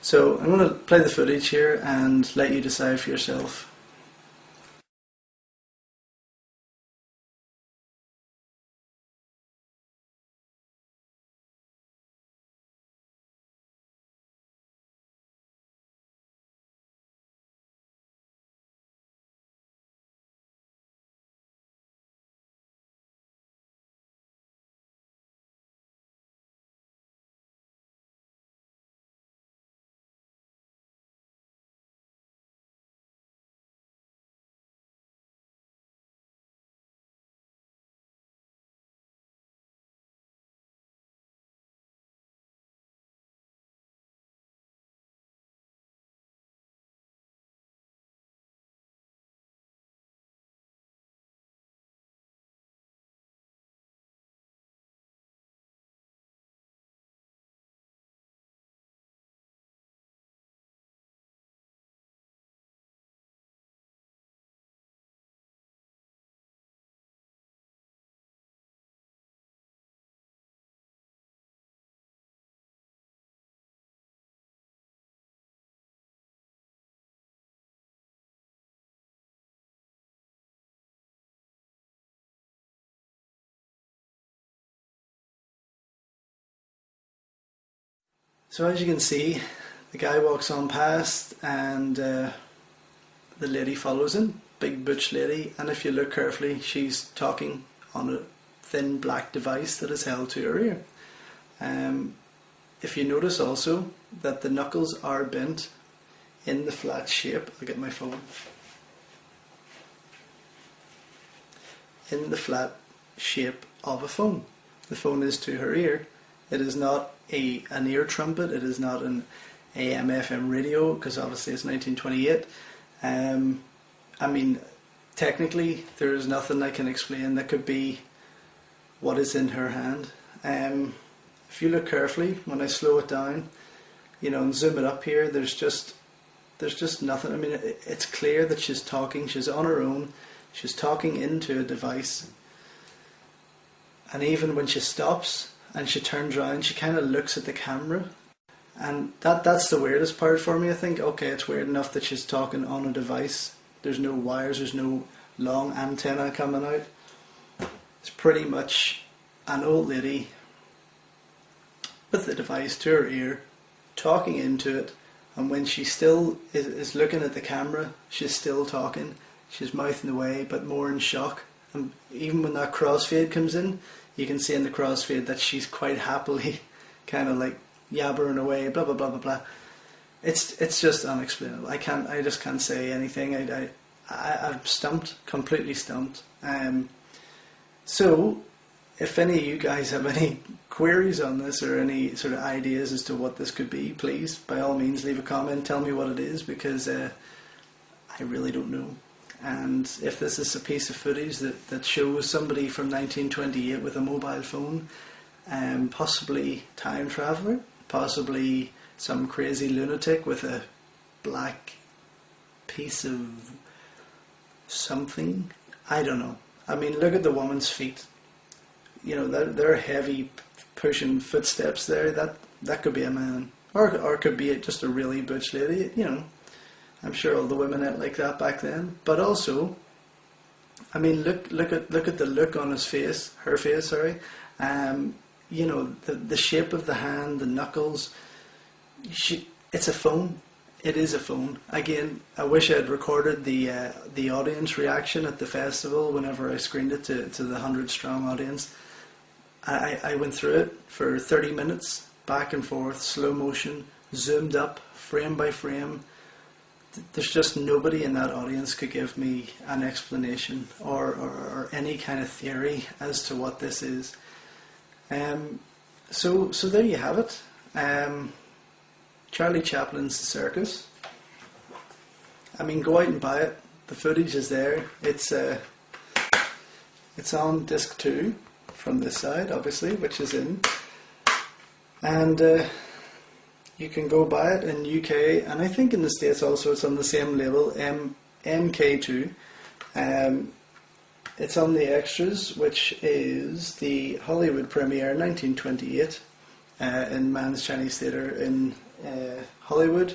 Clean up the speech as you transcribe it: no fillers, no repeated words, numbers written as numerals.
So I'm going to play the footage here and let you decide for yourself. So as you can see, the guy walks on past and the lady follows him, big butch lady, and if you look carefully she's talking on a thin black device that is held to her ear. If you notice also that the knuckles are bent in the flat shape, I'll get my phone, in the flat shape of a phone. The phone is to her ear. It is not an ear trumpet, it is not an AM FM radio, because obviously it's 1928. I mean, technically there is nothing I can explain that could be what is in her hand. If you look carefully, when I slow it down, you know, and zoom it up here, there's just nothing. I mean, it's clear that she's talking, she's on her own, she's talking into a device, and even when she stops and she turns around, she kind of looks at the camera, and that's the weirdest part for me. I think, okay, it's weird enough that she's talking on a device, there's no wires, there's no long antenna coming out. It's pretty much an old lady with the device to her ear, talking into it, and when she still is looking at the camera, she's still talking, she's mouthing away, but more in shock. And even when that crossfade comes in, you can see in the crossfade that she's quite happily kind of like yabbering away, blah blah blah blah blah. It's just unexplainable. I just can't say anything. I'm stumped, completely stumped. So if any of you guys have any queries on this or any sort of ideas as to what this could be, please by all means leave a comment, tell me what it is, because I really don't know. And if this is a piece of footage that shows somebody from 1928 with a mobile phone, possibly time traveller, possibly some crazy lunatic with a black piece of something, I don't know. I mean, look at the woman's feet. You know, they're heavy pushing footsteps there. That could be a man, or could be just a really butch lady. You know, I'm sure all the women ate like that back then. But also, I mean, look at the look on his face, her face. Sorry, you know, the shape of the hand, the knuckles. It's a phone. It is a phone. Again, I wish I had recorded the audience reaction at the festival whenever I screened it to the 100-strong audience. I went through it for 30 minutes, back and forth, slow motion, zoomed up, frame by frame. There's just nobody in that audience could give me an explanation or any kind of theory as to what this is. So there you have it. Charlie Chaplin's Circus. I mean, go out and buy it. The footage is there. It's on disc 2 from this side, obviously, which is in. And you can go buy it in UK, and I think in the States also it's on the same label, MK2. It's on the extras, which is the Hollywood premiere 1928 in Mann's Chinese Theatre in Hollywood.